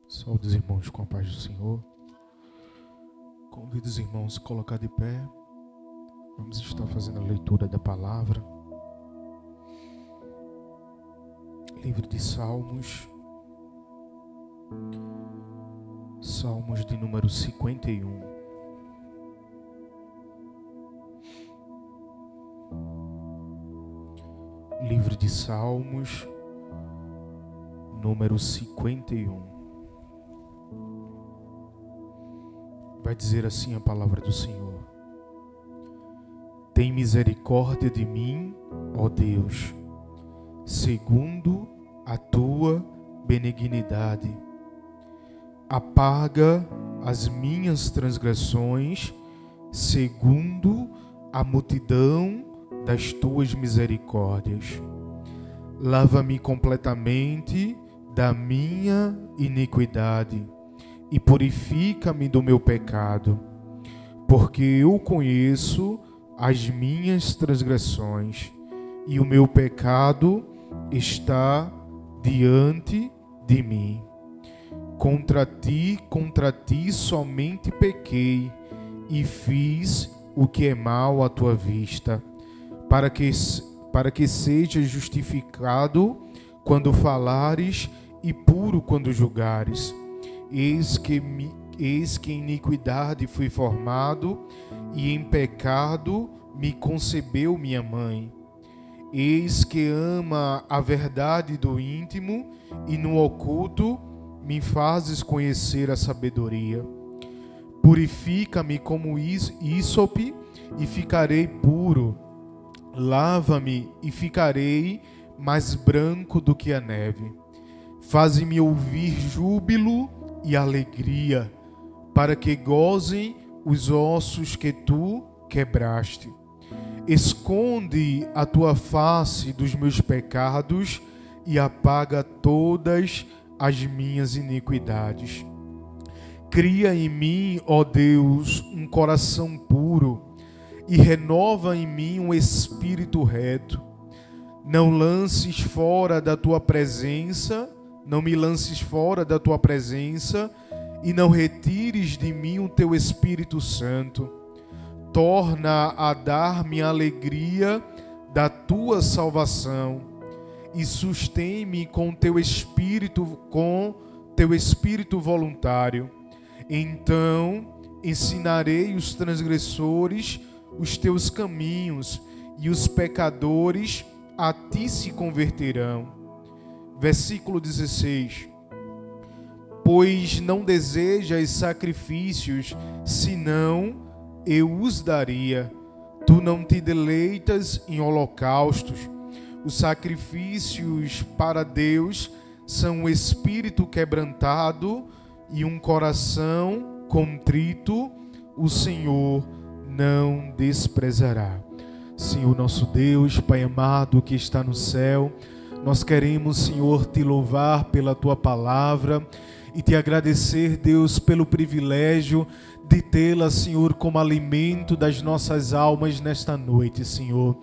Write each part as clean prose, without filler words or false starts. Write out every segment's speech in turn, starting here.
Saúde os irmãos com a paz do Senhor. Convido os irmãos a colocar de pé. Vamos estar fazendo a leitura da palavra. Livro de Salmos. Salmos de número 51. Livro de Salmos, número 51. Vai dizer assim a palavra do Senhor: Tem misericórdia de mim, ó Deus, segundo a tua benignidade. Apaga as minhas transgressões, segundo a multidão das tuas misericórdias. Lava-me completamente da minha iniquidade e purifica-me do meu pecado, porque eu conheço as minhas transgressões e o meu pecado está diante de mim. Contra ti somente pequei e fiz o que é mal à tua vista, para que seja justificado quando falares e puro quando julgares. Eis que em iniquidade fui formado, e em pecado me concebeu minha mãe. Eis que ama a verdade do íntimo, e no oculto me fazes conhecer a sabedoria. Purifica-me como ísope, e ficarei puro. Lava-me, e ficarei mais branco do que a neve. Faze-me ouvir júbilo e alegria, para que gozem os ossos que tu quebraste. Esconde a tua face dos meus pecados e apaga todas as minhas iniquidades. Cria em mim, ó Deus, um coração puro e renova em mim um espírito reto. Não me lances fora da tua presença, e não retires de mim o teu Espírito Santo. Torna a dar-me a alegria da tua salvação e sustém-me com teu espírito voluntário. Então ensinarei os transgressores os teus caminhos, e os pecadores a ti se converterão. Versículo 16. Pois não desejas sacrifícios, senão eu os daria. Tu não te deleitas em holocaustos. Os sacrifícios para Deus são um espírito quebrantado e um coração contrito, o Senhor não desprezará. Senhor nosso Deus, Pai amado que está no céu, nós queremos, Senhor, te louvar pela tua palavra e te agradecer, Deus, pelo privilégio de tê-la, Senhor, como alimento das nossas almas nesta noite, Senhor.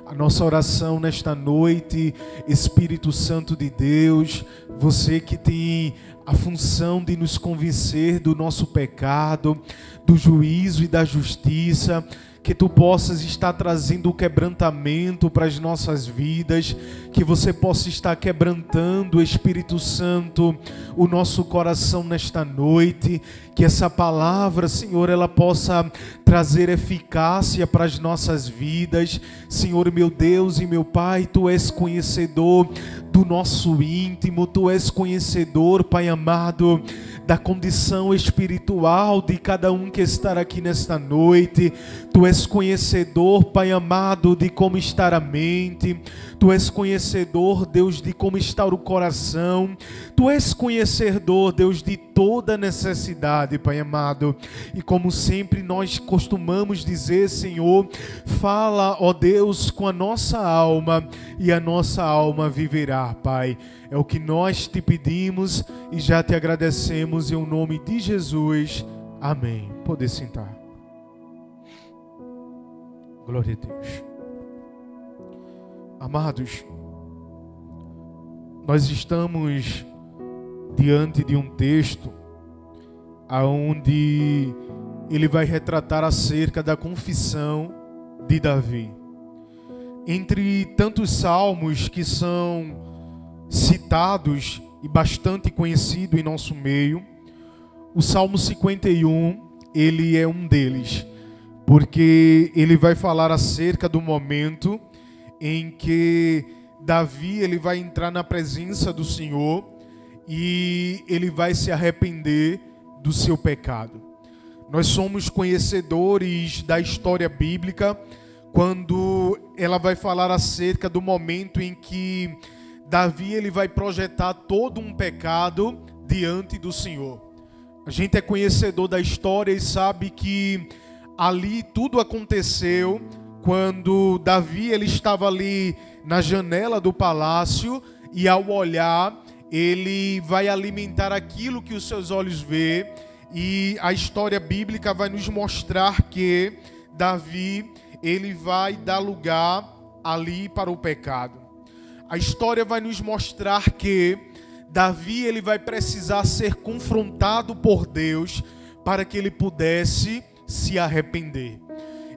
A nossa oração nesta noite, Espírito Santo de Deus, você que tem a função de nos convencer do nosso pecado, do juízo e da justiça, que tu possas estar trazendo o quebrantamento para as nossas vidas, que você possa estar quebrantando, Espírito Santo, o nosso coração nesta noite, que essa palavra, Senhor, ela possa trazer eficácia para as nossas vidas. Senhor, meu Deus e meu Pai, tu és conhecedor do nosso íntimo, tu és conhecedor, Pai amado, da condição espiritual de cada um que está aqui nesta noite. Tu és conhecedor, Pai amado, de como está a mente. Tu és conhecedor, Deus, de como está o coração. Tu és conhecedor, Deus, de toda necessidade, Pai amado. E como sempre nós costumamos dizer, Senhor, fala, ó Deus, com a nossa alma, e a nossa alma viverá, Pai. É o que nós te pedimos e já te agradecemos em nome de Jesus. Amém. Pode sentar. Glória a Deus. Amados, nós estamos diante de um texto aonde ele vai retratar acerca da confissão de Davi. Entre tantos salmos que são citados e bastante conhecido em nosso meio, o Salmo 51, ele é um deles, porque ele vai falar acerca do momento em que Davi ele vai entrar na presença do Senhor e ele vai se arrepender do seu pecado. Nós somos conhecedores da história bíblica quando ela vai falar acerca do momento em que Davi ele vai projetar todo um pecado diante do Senhor. A gente é conhecedor da história e sabe que ali tudo aconteceu quando Davi ele estava ali na janela do palácio e ao olhar ele vai alimentar aquilo que os seus olhos vê, e a história bíblica vai nos mostrar que Davi ele vai dar lugar ali para o pecado. A história vai nos mostrar que Davi ele vai precisar ser confrontado por Deus para que ele pudesse se arrepender.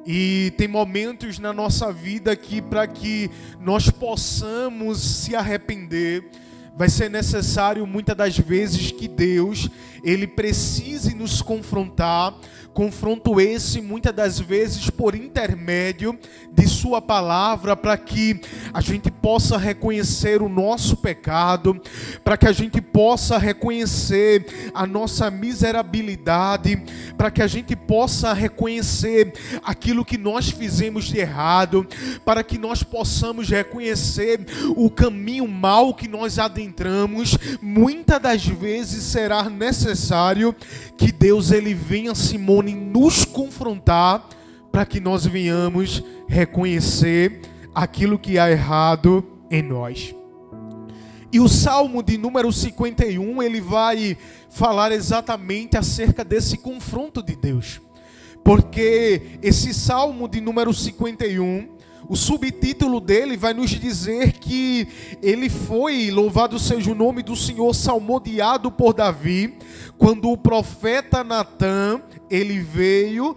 E tem momentos na nossa vida que para que nós possamos se arrepender, vai ser necessário muitas das vezes que Deus ele precise nos confrontar, confronto esse muitas das vezes por intermédio de sua palavra, para que a gente possa reconhecer o nosso pecado, para que a gente possa reconhecer a nossa miserabilidade, para que a gente possa reconhecer aquilo que nós fizemos de errado, para que nós possamos reconhecer o caminho mau que nós adentramos. Muitas das vezes será necessário que Deus ele venha, Simone, nos confrontar para que nós venhamos reconhecer aquilo que há errado em nós. E o Salmo de número 51, ele vai falar exatamente acerca desse confronto de Deus. Porque esse Salmo de número 51, o subtítulo dele vai nos dizer que ele foi, louvado seja o nome do Senhor, salmodiado por Davi, quando o profeta Natã, ele veio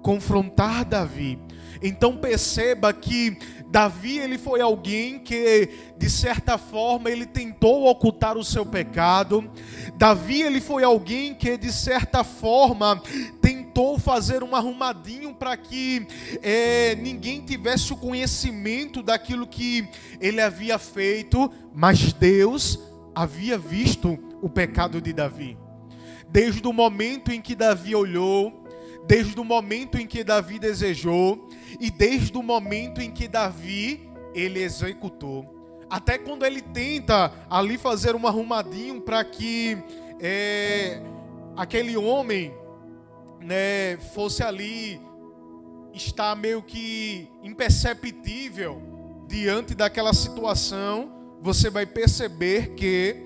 confrontar Davi. Então perceba que Davi ele foi alguém que, de certa forma, ele tentou ocultar o seu pecado. Davi ele foi alguém que, de certa forma, tentou fazer um arrumadinho para que ninguém tivesse o conhecimento daquilo que ele havia feito. Mas Deus havia visto o pecado de Davi. Desde o momento em que Davi olhou, desde o momento em que Davi desejou e desde o momento em que Davi ele executou. Até quando ele tenta ali fazer um arrumadinho para que aquele homem, né, fosse ali estar meio que imperceptível diante daquela situação, você vai perceber que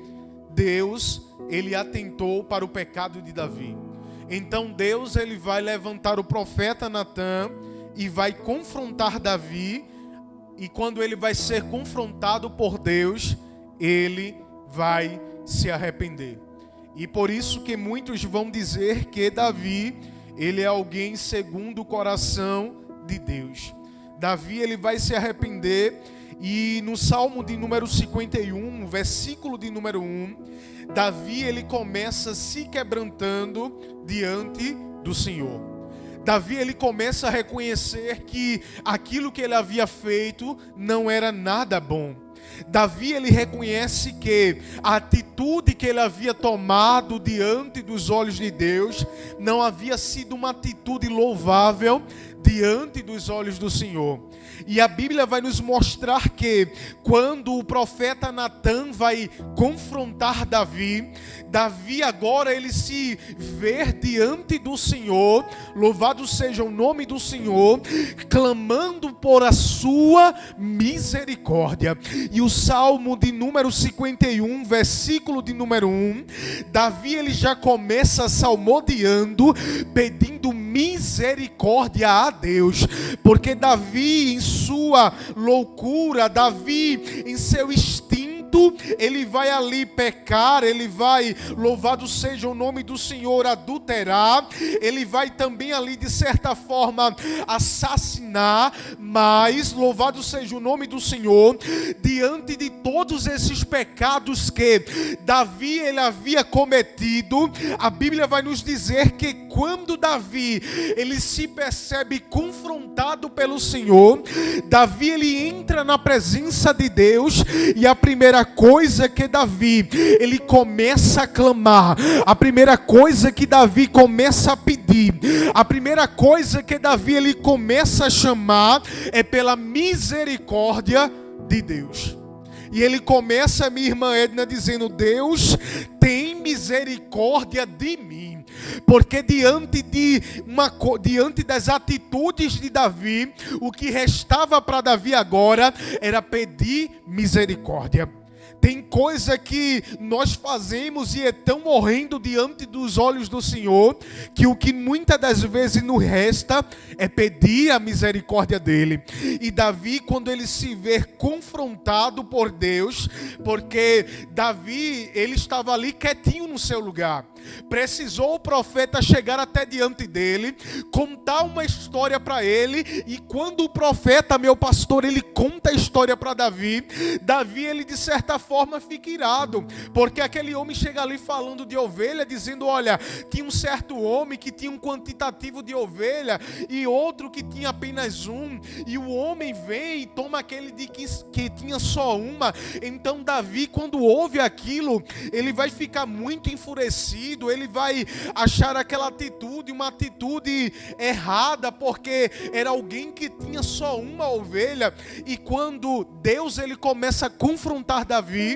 Deus ele atentou para o pecado de Davi. Então Deus ele vai levantar o profeta Natã e vai confrontar Davi, e quando ele vai ser confrontado por Deus, ele vai se arrepender. E por isso que muitos vão dizer que Davi, ele é alguém segundo o coração de Deus. Davi ele vai se arrepender, e no Salmo de número 51, versículo de número 1, Davi ele começa se quebrantando diante do Senhor. Davi ele começa a reconhecer que aquilo que ele havia feito não era nada bom. Davi ele reconhece que a atitude que ele havia tomado diante dos olhos de Deus não havia sido uma atitude louvável diante dos olhos do Senhor. E a Bíblia vai nos mostrar que quando o profeta Natã vai confrontar Davi, Davi agora ele se vê diante do Senhor, louvado seja o nome do Senhor, clamando por a sua misericórdia. E o Salmo de número 51, versículo de número 1, Davi ele já começa salmodiando, pedindo misericórdia a Deus, porque Davi em sua loucura, Davi em seu instinto, enquanto ele vai ali pecar, ele vai, louvado seja o nome do Senhor, adulterar, ele vai também ali de certa forma assassinar, mas louvado seja o nome do Senhor, diante de todos esses pecados que Davi ele havia cometido, a Bíblia vai nos dizer que quando Davi ele se percebe confrontado pelo Senhor, Davi ele entra na presença de Deus, e a primeira coisa que Davi ele começa a clamar, a primeira coisa que Davi começa a pedir, a primeira coisa que Davi ele começa a chamar é pela misericórdia de Deus. E ele começa, minha irmã Edna, dizendo: Deus, tem misericórdia de mim. Porque diante das atitudes de Davi, o que restava para Davi agora era pedir misericórdia. Tem coisa que nós fazemos e é tão horrendo diante dos olhos do Senhor, que o que muitas das vezes nos resta é pedir a misericórdia dele. E Davi, quando ele se vê confrontado por Deus, porque Davi, ele estava ali quietinho no seu lugar, precisou o profeta chegar até diante dele, contar uma história para ele, e quando o profeta, meu pastor, ele conta a história para Davi, ele de certa forma fica irado, porque aquele homem chega ali falando de ovelha, dizendo: olha, tinha um certo homem que tinha um quantitativo de ovelha, e outro que tinha apenas um, e o homem vem e toma aquele que tinha só uma. Então Davi, quando ouve aquilo, ele vai ficar muito enfurecido, ele vai achar aquela atitude uma atitude errada, porque era alguém que tinha só uma ovelha. E quando Deus ele começa a confrontar Davi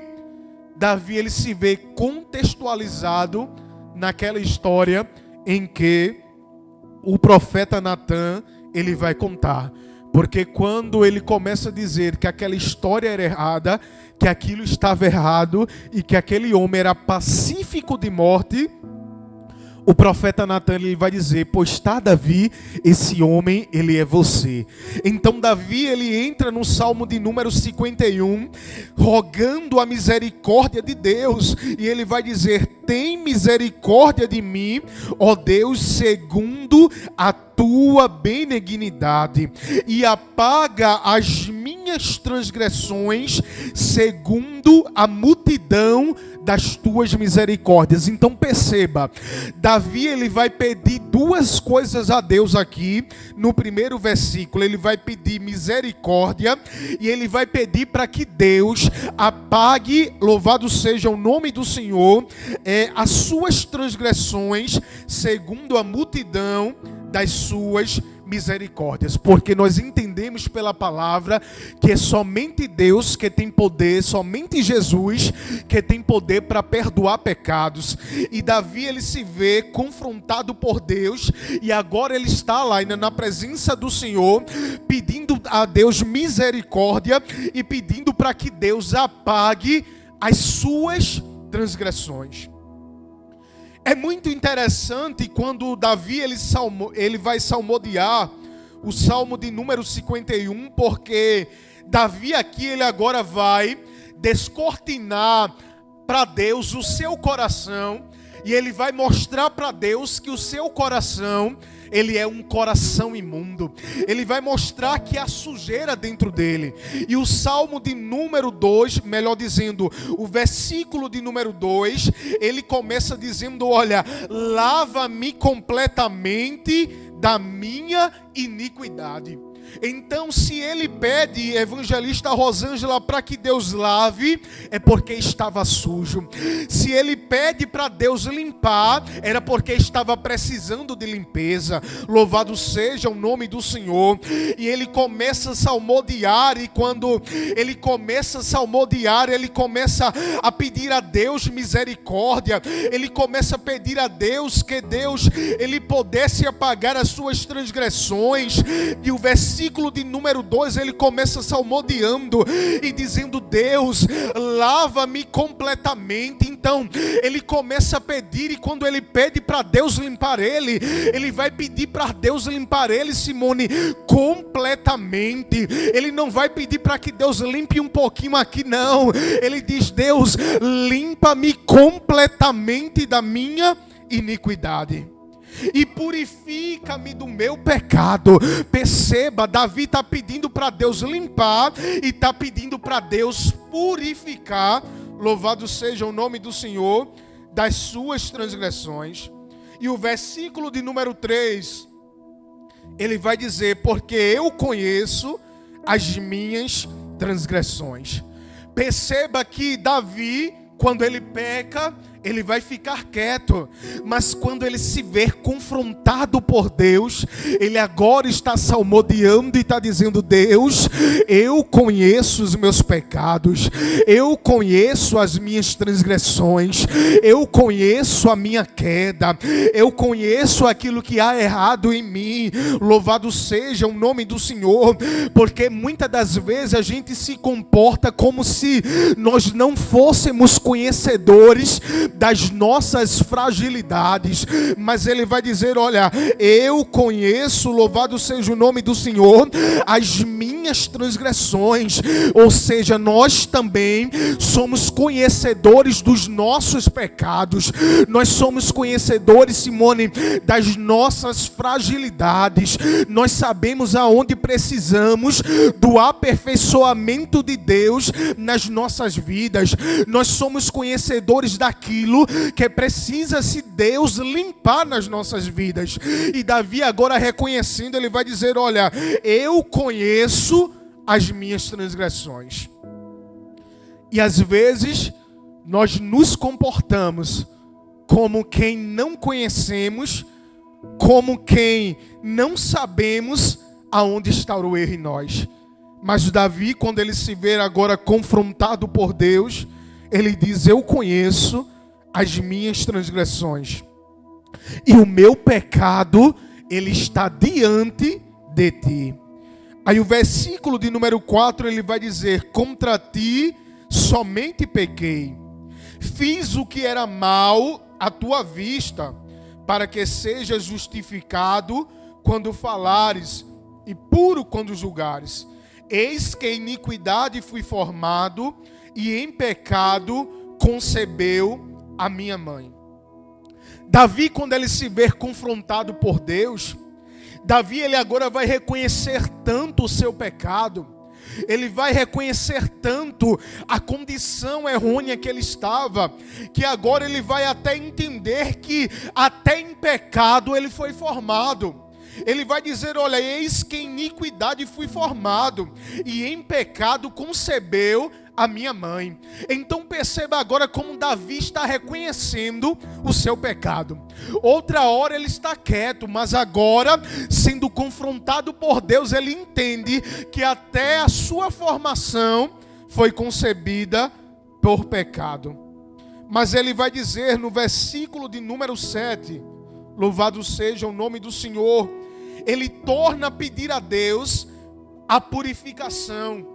ele se vê contextualizado naquela história em que o profeta Natan ele vai contar. Porque quando ele começa a dizer que aquela história era errada, que aquilo estava errado e que aquele homem era pacífico de morte, o profeta Natan ele vai dizer: pois está, Davi, esse homem ele é você. Então Davi ele entra no Salmo de número 51, rogando a misericórdia de Deus, e ele vai dizer: tem misericórdia de mim, ó Deus, segundo a tua benignidade, e apaga as minhas transgressões segundo a multidão das tuas misericórdias. Então perceba, Davi ele vai pedir duas coisas a Deus aqui no primeiro versículo. Ele vai pedir misericórdia e ele vai pedir para que Deus apague, louvado seja o nome do Senhor, as suas transgressões segundo a multidão das suas misericórdias, porque nós entendemos pela palavra que é somente Deus que tem poder, somente Jesus que tem poder para perdoar pecados. E Davi ele se vê confrontado por Deus, e agora ele está lá ainda na presença do Senhor, pedindo a Deus misericórdia e pedindo para que Deus apague as suas transgressões. É muito interessante quando Davi ele vai salmodiar o Salmo de número 51, porque Davi aqui ele agora vai descortinar para Deus o seu coração, e ele vai mostrar para Deus que o seu coração ele é um coração imundo. Ele vai mostrar que há sujeira dentro dele. E o Salmo de número 2, melhor dizendo, o versículo de número 2, ele começa dizendo: olha, lava-me completamente da minha iniquidade. Então, se ele pede, evangelista Rosângela, para que Deus lave, é porque estava sujo. Se ele pede para Deus limpar, era porque estava precisando de limpeza. Louvado seja o nome do Senhor. E ele começa a salmodiar, e quando ele começa a salmodiar, ele começa a pedir a Deus misericórdia. Ele começa a pedir a Deus que Deus ele pudesse apagar as suas transgressões. E o versículo versículo de número 2, ele começa salmodiando e dizendo: Deus, lava-me completamente. Então, ele começa a pedir, e quando ele pede para Deus limpar ele vai pedir para Deus limpar ele, Simone, completamente. Ele não vai pedir para que Deus limpe um pouquinho aqui, não. Ele diz: Deus, limpa-me completamente da minha iniquidade e purifica-me do meu pecado. Perceba, Davi está pedindo para Deus limpar e está pedindo para Deus purificar, louvado seja o nome do Senhor, das suas transgressões. E o versículo de número 3, ele vai dizer: porque eu conheço as minhas transgressões. Perceba que Davi, quando ele peca, ele vai ficar quieto, mas quando ele se ver confrontado por Deus, ele agora está salmodiando e está dizendo: Deus, eu conheço os meus pecados, eu conheço as minhas transgressões, eu conheço a minha queda, eu conheço aquilo que há errado em mim. Louvado seja o nome do Senhor, porque muitas das vezes a gente se comporta como se nós não fôssemos conhecedores das nossas fragilidades, mas ele vai dizer: olha, eu conheço, louvado seja o nome do Senhor, as minhas transgressões. Ou seja, nós também somos conhecedores dos nossos pecados, nós somos conhecedores, Simone, das nossas fragilidades. Nós sabemos aonde precisamos do aperfeiçoamento de Deus nas nossas vidas. Nós somos conhecedores daquilo que precisa se Deus limpar nas nossas vidas. E Davi agora reconhecendo, ele vai dizer: olha, eu conheço as minhas transgressões. E às vezes nós nos comportamos como quem não conhecemos, como quem não sabemos aonde está o erro em nós. Mas Davi, quando ele se vê agora confrontado por Deus, ele diz: eu conheço as minhas transgressões, e o meu pecado, ele está diante de ti. Aí o versículo de número 4, ele vai dizer: contra ti somente pequei, fiz o que era mal à tua vista, para que sejas justificado quando falares, e puro quando julgares. Eis que em iniquidade fui formado, e em pecado concebeu a minha mãe. Davi, quando ele se vê confrontado por Deus, Davi, ele agora vai reconhecer tanto o seu pecado, ele vai reconhecer tanto a condição errônea que ele estava, que agora ele vai até entender que até em pecado ele foi formado. Ele vai dizer: olha, eis que em iniquidade fui formado, e em pecado concebeu a minha mãe. Então perceba agora como Davi está reconhecendo o seu pecado. Outra hora ele está quieto, mas agora, sendo confrontado por Deus, ele entende que até a sua formação foi concebida por pecado. Mas ele vai dizer no versículo de número 7, louvado seja o nome do Senhor, ele torna a pedir a Deus a purificação,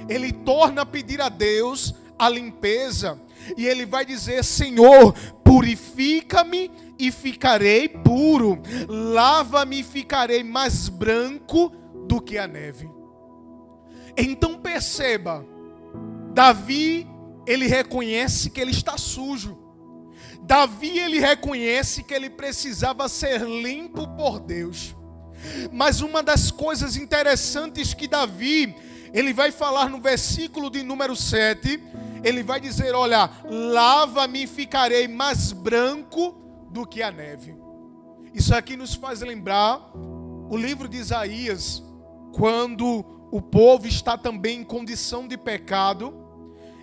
ele torna a pedir a Deus a limpeza, e ele vai dizer: Senhor, purifica-me e ficarei puro, lava-me e ficarei mais branco do que a neve. Então perceba, Davi, ele reconhece que ele está sujo. Davi, ele reconhece que ele precisava ser limpo por Deus. Mas uma das coisas interessantes que Davi, ele vai falar no versículo de número 7, ele vai dizer: olha, lava-me e ficarei mais branco do que a neve. Isso aqui nos faz lembrar o livro de Isaías, quando o povo está também em condição de pecado,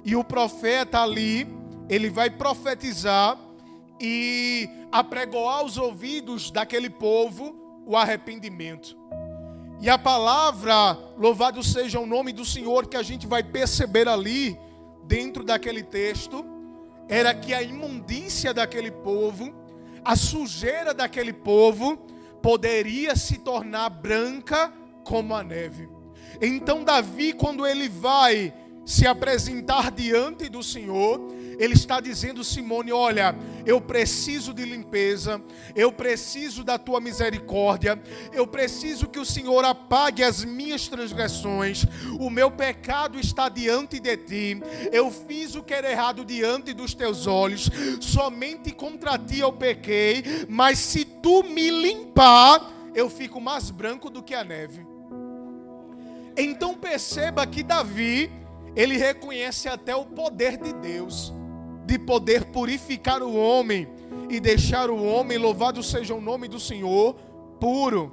e o profeta ali, ele vai profetizar e apregoar aos ouvidos daquele povo o arrependimento. E a palavra, louvado seja o nome do Senhor, que a gente vai perceber ali, dentro daquele texto, era que a imundícia daquele povo, a sujeira daquele povo, poderia se tornar branca como a neve. Então Davi, quando ele vai se apresentar diante do Senhor, ele está dizendo: Simone, olha, eu preciso de limpeza, eu preciso da tua misericórdia, eu preciso que o Senhor apague as minhas transgressões, o meu pecado está diante de ti, eu fiz o que era errado diante dos teus olhos, somente contra ti eu pequei, mas se tu me limpar, eu fico mais branco do que a neve. Então perceba que Davi, ele reconhece até o poder de Deus, de poder purificar o homem e deixar o homem, louvado seja o nome do Senhor, puro.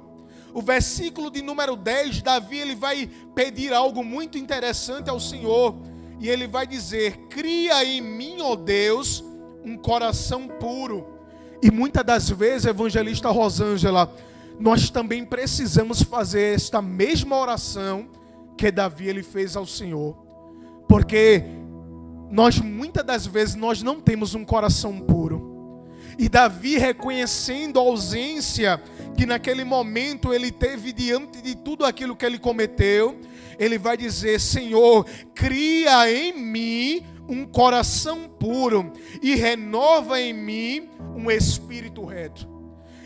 O versículo de número 10, Davi ele vai pedir algo muito interessante ao Senhor, e ele vai dizer: cria em mim, ó Deus, um coração puro. E muitas das vezes, evangelista Rosângela, nós também precisamos fazer esta mesma oração que Davi ele fez ao Senhor, porque nós muitas das vezes nós não temos um coração puro. E Davi, reconhecendo a ausência que naquele momento ele teve diante de tudo aquilo que ele cometeu, ele vai dizer: Senhor, cria em mim um coração puro e renova em mim um espírito reto.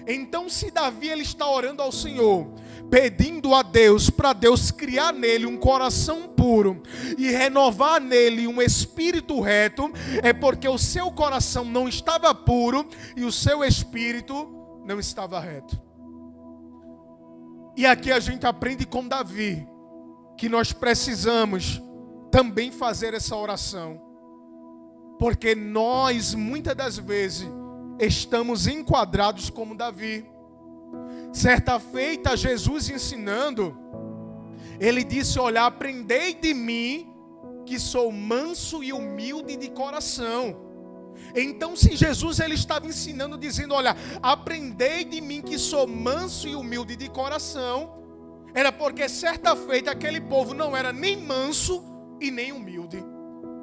Então, se Davi ele está orando ao Senhor, pedindo a Deus, para Deus criar nele um coração puro e renovar nele um espírito reto, é porque o seu coração não estava puro e o seu espírito não estava reto. E aqui a gente aprende com Davi que nós precisamos também fazer essa oração, porque nós muitas das vezes estamos enquadrados como Davi. Certa feita, Jesus ensinando, ele disse: olha, aprendei de mim, que sou manso e humilde de coração. Então, se Jesus ele estava ensinando, dizendo: olha, aprendei de mim, que sou manso e humilde de coração, era porque certa feita aquele povo não era nem manso e nem humilde.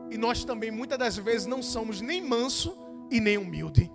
E nós também muitas das vezes não somos nem manso e nem humilde.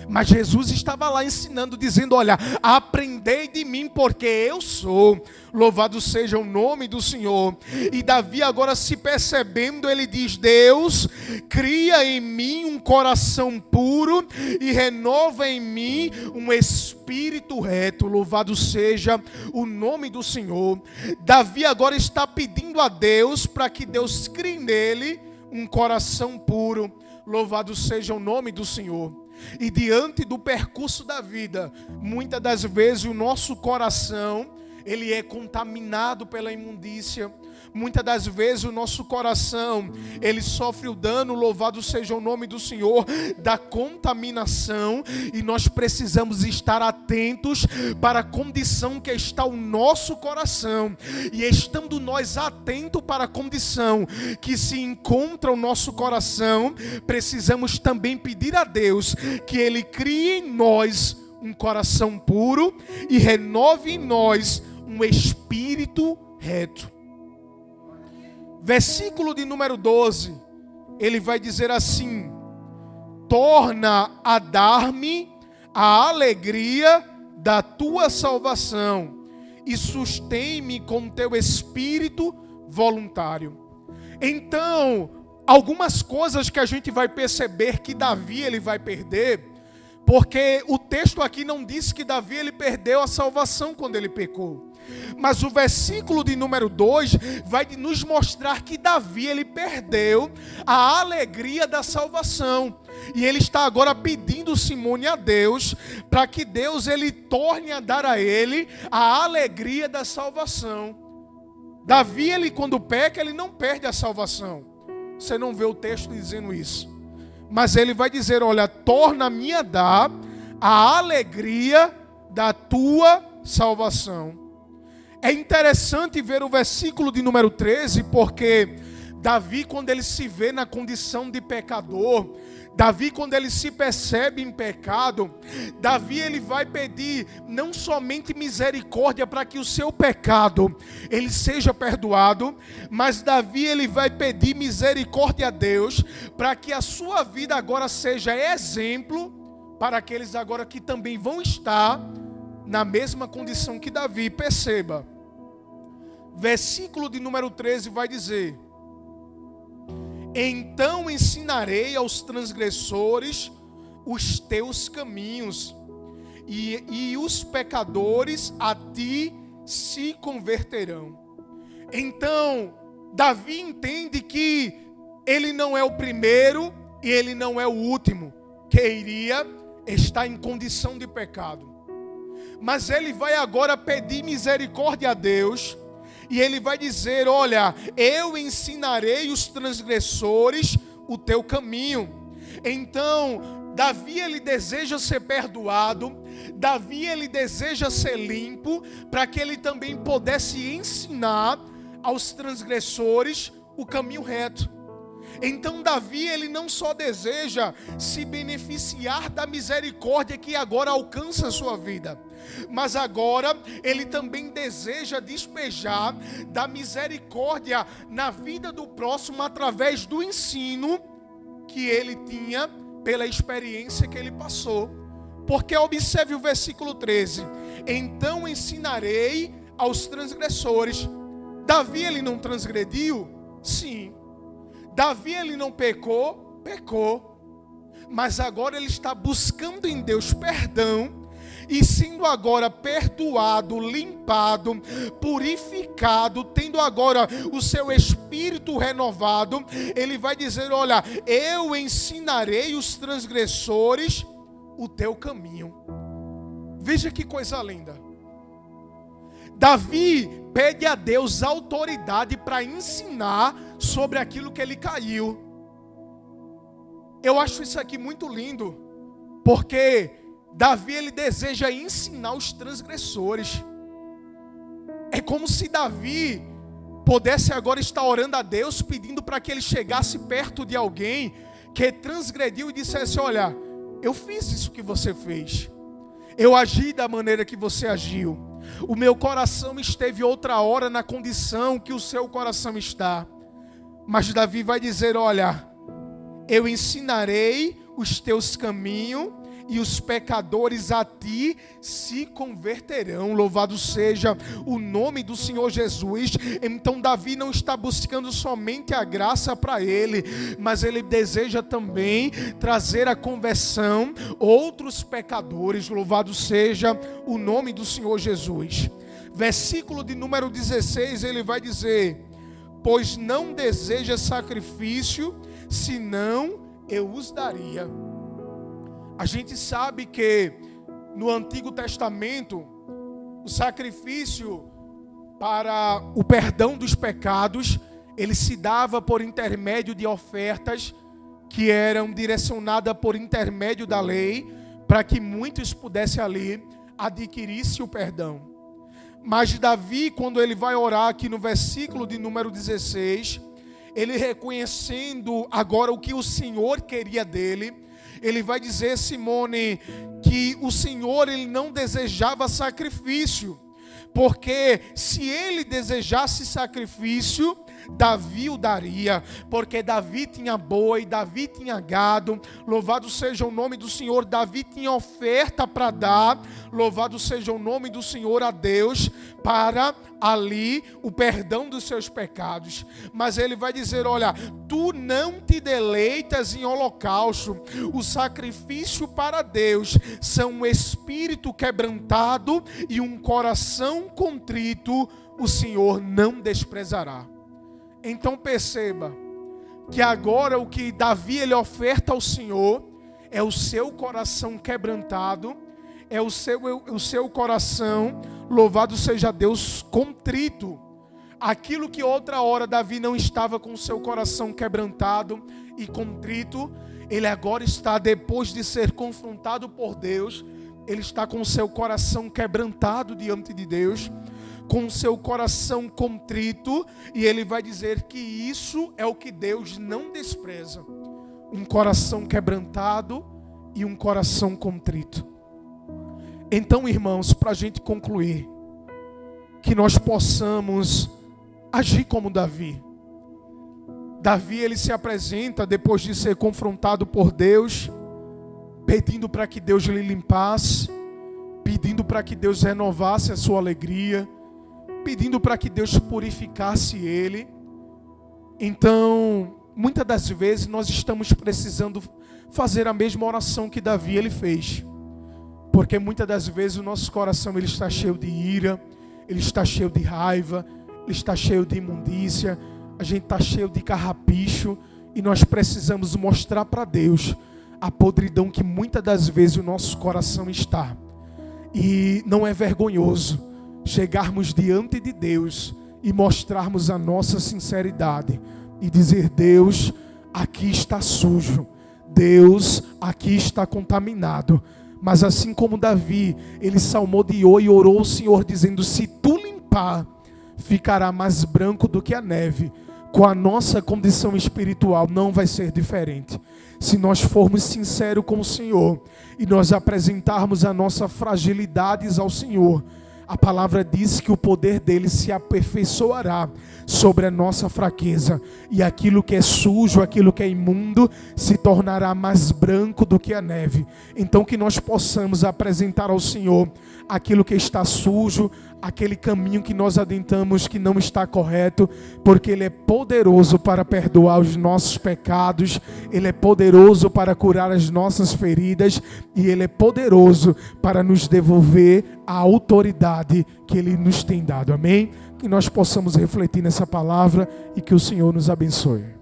Mas Jesus estava lá ensinando, dizendo: olha, aprendei de mim, porque eu sou. Louvado seja o nome do Senhor. E Davi agora, se percebendo, ele diz: Deus, cria em mim um coração puro e renova em mim um espírito reto. Louvado seja o nome do Senhor. Davi agora está pedindo a Deus para que Deus crie nele um coração puro. Louvado seja o nome do Senhor. E diante do percurso da vida, muitas das vezes o nosso coração, ele é contaminado pela imundícia. Muitas das vezes o nosso coração, ele sofre o dano, louvado seja o nome do Senhor, da contaminação. E nós precisamos estar atentos para a condição que está o nosso coração. E estando nós atentos para a condição que se encontra o nosso coração, precisamos também pedir a Deus que Ele crie em nós um coração puro e renove em nós um espírito reto. Versículo de número 12, ele vai dizer assim: torna a dar-me a alegria da tua salvação e sustém-me com teu espírito voluntário. Então, algumas coisas que a gente vai perceber que Davi ele vai perder, porque o texto aqui não diz que Davi ele perdeu a salvação quando ele pecou. Mas o versículo de número 2 vai nos mostrar que Davi ele perdeu a alegria da salvação. E ele está agora pedindo, Simone, a Deus, para que Deus ele torne a dar a ele a alegria da salvação. Davi, ele quando peca, ele não perde a salvação. Você não vê o texto dizendo isso. Mas ele vai dizer: olha, torna-me a dar a alegria da tua salvação. É interessante ver o versículo de número 13, porque Davi, quando ele se vê na condição de pecador, Davi, quando ele se percebe em pecado, Davi ele vai pedir não somente misericórdia para que o seu pecado ele seja perdoado, mas Davi ele vai pedir misericórdia a Deus para que a sua vida agora seja exemplo para aqueles agora que também vão estar na mesma condição que Davi. Perceba, versículo de número 13 vai dizer: então ensinarei aos transgressores os teus caminhos, e os pecadores a ti se converterão. Então, Davi entende que ele não é o primeiro e ele não é o último que iria estar em condição de pecado. Mas ele vai agora pedir misericórdia a Deus, e ele vai dizer: olha, eu ensinarei os transgressores o teu caminho. Então, Davi, ele deseja ser perdoado. Davi, ele deseja ser limpo, para que ele também pudesse ensinar aos transgressores o caminho reto. Então Davi, ele não só deseja se beneficiar da misericórdia que agora alcança a sua vida, mas agora ele também deseja despejar da misericórdia na vida do próximo através do ensino que ele tinha pela experiência que ele passou. Porque observe o versículo 13: então ensinarei aos transgressores. Davi, ele não transgrediu? Sim. Davi, ele não pecou? Pecou. Mas agora ele está buscando em Deus perdão, e sendo agora perdoado, limpado, purificado, tendo agora o seu espírito renovado, ele vai dizer: olha, eu ensinarei os transgressores o teu caminho. Veja que coisa linda. Davi pede a Deus autoridade para ensinar sobre aquilo que ele caiu. Eu acho isso aqui muito lindo, porque Davi, ele deseja ensinar os transgressores. É como se Davi pudesse agora estar orando a Deus, pedindo para que ele chegasse perto de alguém que transgrediu e dissesse: olha, eu fiz isso que você fez, eu agi da maneira que você agiu, o meu coração esteve outra hora na condição que o seu coração está. Mas Davi vai dizer: olha, eu ensinarei os teus caminhos, e os pecadores a ti se converterão. Louvado seja o nome do Senhor Jesus. Então Davi não está buscando somente a graça para ele, mas ele deseja também trazer a conversão outros pecadores. Louvado seja o nome do Senhor Jesus. Versículo de número 16, ele vai dizer: pois não deseja sacrifício, senão eu os daria. A gente sabe que no Antigo Testamento o sacrifício para o perdão dos pecados, ele se dava por intermédio de ofertas que eram direcionadas por intermédio da lei, para que muitos pudessem ali adquirir o perdão. Mas Davi, quando ele vai orar aqui no versículo de número 16, ele reconhecendo agora o que o Senhor queria dele, ele vai dizer, Simone, que o Senhor, ele não desejava sacrifício, porque se ele desejasse sacrifício, Davi o daria, porque Davi tinha boi, Davi tinha gado, louvado seja o nome do Senhor. Davi tinha oferta para dar, louvado seja o nome do Senhor a Deus, para ali o perdão dos seus pecados. Mas ele vai dizer: olha, tu não te deleitas em holocausto. O sacrifício para Deus são um espírito quebrantado e um coração contrito, o Senhor não desprezará. Então perceba que agora o que Davi ele oferta ao Senhor é o seu coração quebrantado, é o seu coração, louvado seja Deus, contrito. Aquilo que outra hora Davi não estava com o seu coração quebrantado e contrito, ele agora está, depois de ser confrontado por Deus, ele está com o seu coração quebrantado diante de Deus, com o seu coração contrito, e ele vai dizer que isso é o que Deus não despreza: um coração quebrantado e um coração contrito. Então, irmãos, para a gente concluir, que nós possamos agir como Davi. Davi, ele se apresenta depois de ser confrontado por Deus, pedindo para que Deus lhe limpasse, pedindo para que Deus renovasse a sua alegria, pedindo para que Deus purificasse ele. Então, muitas das vezes nós estamos precisando fazer a mesma oração que Davi ele fez. Porque muitas das vezes o nosso coração ele está cheio de ira, ele está cheio de raiva, ele está cheio de imundícia, a gente está cheio de carrapicho, e nós precisamos mostrar para Deus a podridão que muitas das vezes o nosso coração está. E não é vergonhoso chegarmos diante de Deus e mostrarmos a nossa sinceridade e dizer: Deus, aqui está sujo, Deus, aqui está contaminado. Mas assim como Davi, ele salmodiou e orou ao Senhor dizendo: se tu limpar, ficará mais branco do que a neve. Com a nossa condição espiritual não vai ser diferente. Se nós formos sinceros com o Senhor e nós apresentarmos as nossas fragilidades ao Senhor, a palavra diz que o poder dele se aperfeiçoará sobre a nossa fraqueza. E aquilo que é sujo, aquilo que é imundo, se tornará mais branco do que a neve. Então que nós possamos apresentar ao Senhor aquilo que está sujo, aquele caminho que nós adentramos que não está correto, porque Ele é poderoso para perdoar os nossos pecados, Ele é poderoso para curar as nossas feridas, e Ele é poderoso para nos devolver a autoridade que Ele nos tem dado. Amém? Que nós possamos refletir nessa palavra e que o Senhor nos abençoe.